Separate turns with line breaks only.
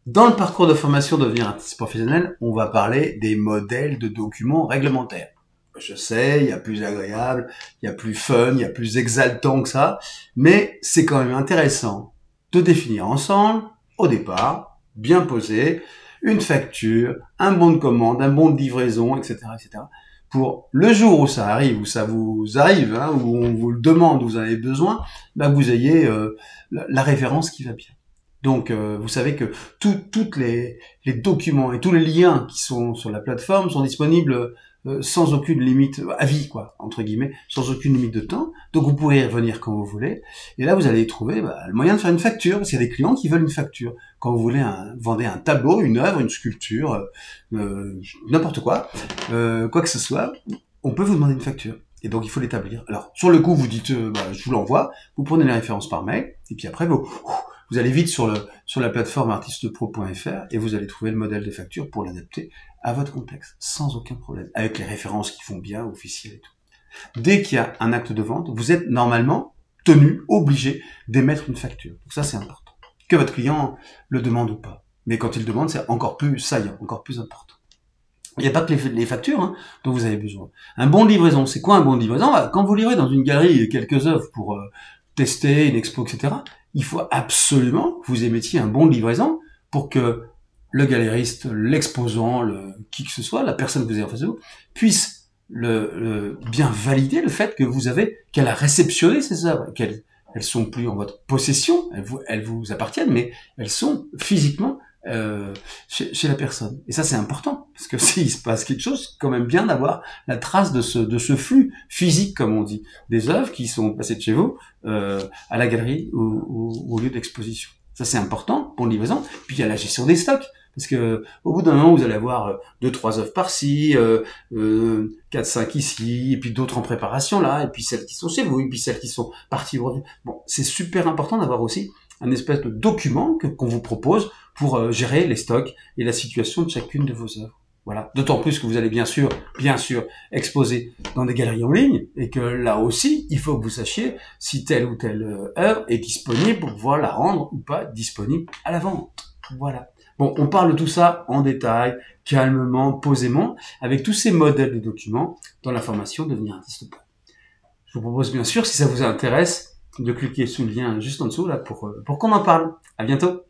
Dans le parcours de formation Devenir artiste professionnel, on va parler des modèles de documents réglementaires. Je sais, il y a plus agréable, il y a plus fun, il y a plus exaltant que ça, mais c'est quand même intéressant de définir ensemble, au départ, bien posé, une facture, un bon de commande, un bon de livraison, etc., etc., pour le jour où ça arrive, où ça vous arrive, hein, où on vous le demande, où vous en avez besoin, bah vous ayez la référence qui va bien. Donc, vous savez que toutes les documents et tous les liens qui sont sur la plateforme sont disponibles sans aucune limite à vie, quoi, entre guillemets, sans aucune limite de temps. Donc, vous pourrez y revenir quand vous voulez. Et là, vous allez trouver le moyen de faire une facture, parce qu'il y a des clients qui veulent une facture. Quand vous voulez vendez un tableau, une œuvre, une sculpture, n'importe quoi, quoi que ce soit, on peut vous demander une facture. Et donc, il faut l'établir. Alors, sur le coup, vous dites, je vous l'envoie, vous prenez les références par mail, et puis après, vous allez vite sur la plateforme artistepro.fr et vous allez trouver le modèle des factures pour l'adapter à votre contexte, sans aucun problème, avec les références qui font bien, officielles et tout. Dès qu'il y a un acte de vente, vous êtes normalement tenu, obligé d'émettre une facture. Donc ça, c'est important. Que votre client le demande ou pas. Mais quand il demande, c'est encore plus saillant, encore plus important. Il n'y a pas que les factures dont vous avez besoin. Un bon de livraison, c'est quoi un bon de livraison? Quand vous livrez dans une galerie quelques œuvres pour tester une expo, etc., il faut absolument que vous émettiez un bon de livraison pour que le galériste, l'exposant, qui que ce soit, la personne que vous avez en face de vous, puisse bien valider le fait que qu'elle a réceptionné ces œuvres, qu'elles sont plus en votre possession, elles vous appartiennent, mais elles sont physiquement chez la personne. Et ça, c'est important, parce que s'il se passe quelque chose, c'est quand même bien d'avoir la trace de ce flux physique, comme on dit, des œuvres qui sont passées de chez vous à la galerie ou au lieu d'exposition. Ça, c'est important pour une livraison. Puis, il y a la gestion des stocks. Parce que au bout d'un moment, vous allez avoir 2-3 œuvres par-ci, 4-5 ici, et puis d'autres en préparation là, et puis celles qui sont chez vous, et puis celles qui sont parties aujourd'hui. Bon, c'est super important d'avoir aussi un espèce de document qu'on vous propose pour gérer les stocks et la situation de chacune de vos œuvres. Voilà. D'autant plus que vous allez bien sûr, exposer dans des galeries en ligne, et que là aussi, il faut que vous sachiez si telle ou telle œuvre est disponible pour pouvoir la rendre ou pas disponible à la vente. Voilà. Bon, on parle de tout ça en détail, calmement, posément, avec tous ces modèles de documents dans la formation Devenir artiste pro. Je vous propose bien sûr, si ça vous intéresse, de cliquer sous le lien juste en dessous là pour qu'on en parle. À bientôt.